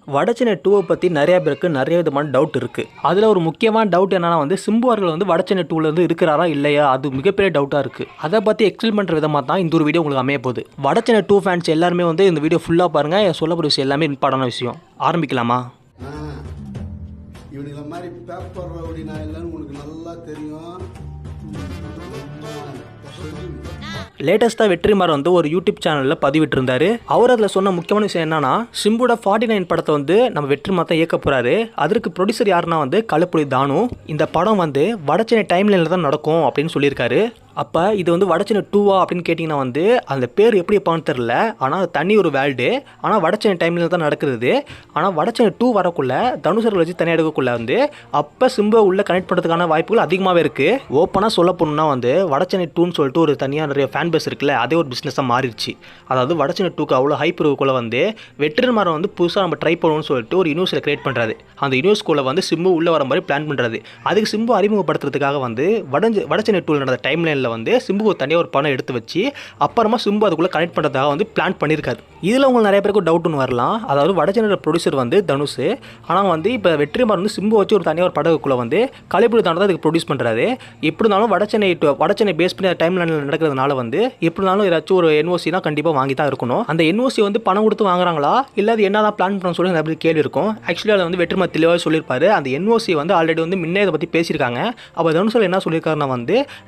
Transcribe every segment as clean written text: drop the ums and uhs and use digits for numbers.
வடச்சென்னை 2 பற்றி நிறைய பேருக்கு நிறைய விதமான டவுட் இருக்குது. அதில் ஒரு முக்கியமான டவுட் என்னன்னா சிம்பு அவர்கள் வடச்சென்னை 2 இருக்கிறாரா இல்லையா, அது மிகப்பெரிய டவுட்டாக இருக்குது. அதை பற்றி எக்ஸ்பிளைன் பண்ணுற விதமாக தான் இந்த ஒரு வீடியோ உங்களுக்கு அமைய போகுது. வடச்சென்னை 2 ஃபேன்ஸ் எல்லாருமே இந்த வீடியோ ஃபுல்லாக பாருங்கள். சொல்லப்படுற விஷயம் எல்லாமே இம்பார்ட்டான விஷயம். ஆரம்பிக்கலாமா? இவனுங்களை மாதிரி பேப்பர் ரவுடி நான் இல்லைன்னு உனக்கு நல்லா தெரியும். லேட்டஸ்ட்டாக வெற்றிமாறன் ஒரு யூடியூப் சேனலில் பதிவிட்டிருந்தாரு. அவர் அதில் சொன்ன முக்கியமான விஷயம் என்னன்னா, சிம்புட 49 படத்தை நம்ம வெற்றிமாறன் தான் இயக்க போகிறாரு. அதற்கு ப்ரொடியூசர் யாருன்னா கலப்புலி தானு. இந்த படம் வடச்சென்னை டைம்லைனில் தான் நடக்கும் அப்படின்னு சொல்லியிருக்காரு. அப்போ இது வடச்சென்னை 2 அப்படின்னு கேட்டிங்கன்னா அந்த பேர் எப்படி இருப்பான்னு தெரில. ஆனால் அது தனி ஒரு வேல்டு. ஆனால் வடச்சென்னை டைமில் தான் நடக்கிறது. ஆனால் வடச்சென்னை 2 வரக்குள்ள தனுஷர்கள் வச்சு தனியாக எடுக்கக்குள்ள அப்போ சிம்பு உள்ள கனெக்ட் பண்ணுறதுக்கான வாய்ப்புகள் அதிகமாகவே இருக்குது. ஓப்பனாக சொல்ல போகணுன்னா வடச்சென்னை 2ன்னு சொல்லிட்டு ஒரு தனியாக நிறைய ஃபேன் பேஸ் இருக்குல்ல, அதே ஒரு பிஸ்னஸாக மாறிடுச்சு. அதாவது வடச்சென்னை 2க்கு அவ்வளோ ஹைப் இருக்குள்ள வெற்றிமாறன் புதுசாக நம்ம ட்ரை பண்ணணும்னு சொல்லிட்டு ஒரு யூனிவர்ஸில் கிரியேட் பண்ணுறாரு. அந்த யூனிவர்ஸ்குள்ளே சிம்பு உள்ளே வர மாதிரி பிளான் பண்ணுறாரு. அதுக்கு சிம்பு அறிமுகப்படுத்துறதுக்காக வடச்சென்னை 2 நடந்த டைம்லைனில் சிம்பு தனியாக ஒரு பணம் எடுத்து வச்சு அப்புறமா சிம்பு அதுக்குள்ளே கனெக்ட் பண்ணுறதுக்காக பிளான் பண்ணியிருக்காரு. இதில் உங்களுக்கு நிறைய பேருக்கு டவுட் ஒன்று வரலாம். அதாவது வடச்சென்னை ப்ரொடியூசர் தனுஷ். ஆனால் இப்போ வெற்றிமாறன் சிம்பு வச்சு ஒரு தனியாக ஒரு படகுக்குள்ளே கலைப்புலி தானே தான் இதுக்கு ப்ரொடியூஸ் பண்ணுறாரு. எப்படி இருந்தாலும் வடச்சென்னை பேஸ் பண்ணி டைம் லைனில் நடக்கிறதுனால எப்படி இருந்தாலும் ஏதாச்சும் ஒரு என்ஓசினா கண்டிப்பாக வாங்கி தான் இருக்கணும். அந்த என்ஓசி பணம் கொடுத்து வாங்குறாங்களா இல்லை அது என்ன தான் பிளான் பண்ண சொல்லி நிறைய கேள்வி இருக்கும். ஆக்சுவலி அதில் வெற்றிமாறன் தெளிவாக சொல்லியிருப்பாரு. அந்த என்ஓசி ஆல்ரெடி முன்னே இதை பற்றி பேசியிருக்காங்க. அப்போ தனுஷ் என்ன சொல்லியிருக்காருன்னா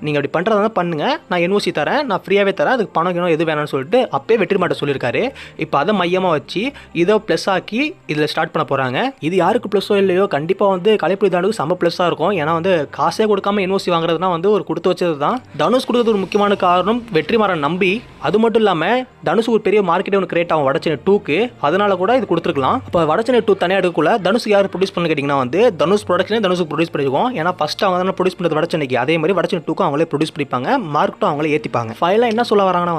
நீங்கள் அப்படி பண்ணுறதா பண்ணுங்க, நான் என்ஓசி தரேன், நான் ஃப்ரீயாகவே தரேன், அதுக்கு பணம் எது வேணும்னு சொல்லிட்டு அப்பே வெற்றிமாறன் சொல்லியிருக்காரு. இப்போ அதை மையமாக வச்சு இதை ப்ளஸ் ஆக்கி இதில் ஸ்டார்ட் பண்ண போகிறாங்க. இது யாருக்கு ப்ளஸ்ஸோ இல்லையோ கண்டிப்பாக கலைப்புலி தானுக்கு செம்ம ப்ளஸ்ஸாக இருக்கும். ஏன்னா காசே கொடுக்காம என்ஓசி வாங்குறதுனா ஒரு கொடுத்து வச்சது தான். தனுஷ் கொடுத்தது ஒரு முக்கியமான காரணம் வெற்றிமாறன் நம்பி. அது மட்டும் இல்லாமல் தனுஷுக்கு ஒரு பெரிய மார்க்கெட்டே ஒன்று கிரியேட் ஆகும் வடச்சென்னை 2க்கு. அதனால கூட இது கொடுத்துருக்கலாம். இப்போ வடச்சென்னை 2 தனியாக எடுக்கக்குள்ள தனுஷ் யார் ப்ரொடியூஸ் பண்ணு கேட்டிங்கன்னா தனுஷ் ப்ரொடக்ஷனே தனுஷுக்கு ப்ரொடியூஸ் பண்ணிருக்கோம். ஏன்னா ஃபஸ்ட்டு அவங்க தான் ப்ரொடியூஸ் பண்ணுறது வடச்சென்னைக்கு. அதே மாதிரி வடச்சென்னை 2க்கும் அவங்களே ப்ரொடியூஸ் பண்ணிப்பாங்க. மார்க்கெட்டும் அவங்களே ஏற்றிப்பாங்க. ஃபைனலாக என்ன சொல்ல வராங்கன்னா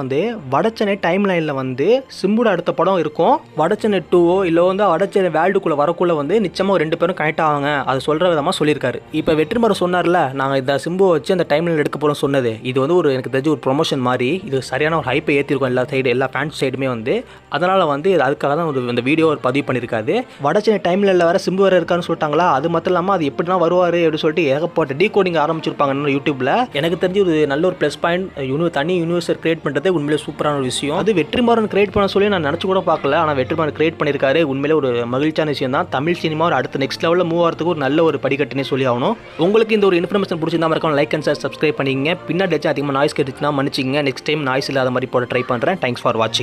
வடச்சென்னை டைம் லைனில் சிம்புட அடுத்த படம் இருக்கும். வடச்சென்னை 2 இல்லை வடச்சென்னை வேல்டுக்குள்ளே வரக்குள்ள நிச்சயமாக 2 பேரும் கனெக்ட் ஆவாங்க. அது சொல்கிற விதமாக சொல்லியிருக்காரு. இப்போ வெற்றிமாறன் சொன்னார்ல, நாங்கள் இந்த சிம்புவை வச்சு அந்த டைம் லைனில் எடுக்க போகிறோம் சொன்னது, இது ஒரு எனக்கு தெரிஞ்ச ஒரு ப்ரொமோஷன் மாதிரி. இது சரியான ஒரு ஹைப்பை ஏற்றிருக்கும் எல்லா ஃபேன்ஸ் சைடுமே. அதனால் அதுக்காக தான் இந்த வீடியோ ஒரு பதிவு பண்ணியிருக்காரு. வடச்சென்னை டைம் லைனில் வேறு சிம்பு வேறு இருக்கான்னு சொல்லிட்டாங்களா. அது மட்டும் இல்லாமல் அது எப்படினா வருவார் அப்படின்னு சொல்லிட்டு ஏகப்பட்ட டீகோடிங் ஆரம்பிச்சிருப்பாங்க யூடியூப்பில். எனக்கு தெரிஞ்சு ஒரு நல்ல ஒரு ப்ளஸ் பாயிண்ட். தனி யூனிவர்ஸை கிரியேட் பண்ணுறது உண்மையிலே சூப்பரான ஒரு விஷயம். அது வெற்றிமாறன் கிரியேட் பண்ண சொல்லி நான் நினச்சி கூட பார்க்கல. ஆனால் வெற்றிமாறன் கிரியேட் பண்ணியிருக்காரு. உண்மையிலே ஒரு மகிழ்ச்சியான விஷயம் தான். தமிழ் சினிமா அடுத்த நெக்ஸ்ட் லெவலில் மூவ் ஆகிறதுக்கு ஒரு நல்ல ஒரு படிக்கட்டுனே சொல்லி ஆகணும். உங்களுக்கு இந்த ஒரு இன்ஃபர்மேஷன் பிடிச்சிருந்தா மறக்காம லைக் அண்ட் சப்ஸ்கிரைப் பண்ணிங்க. பின்னாடி அதிகமாக நாய்ஸ் கேட்டுச்சுன்னா மன்னிச்சிங்க. நெக்ஸ்ட் டைம் நாய்ஸ் இல்லாத மாதிரி போட ட்ரை பண்ணுறேன். தேங்க்ஸ் ஃபார் வாட்சிங்.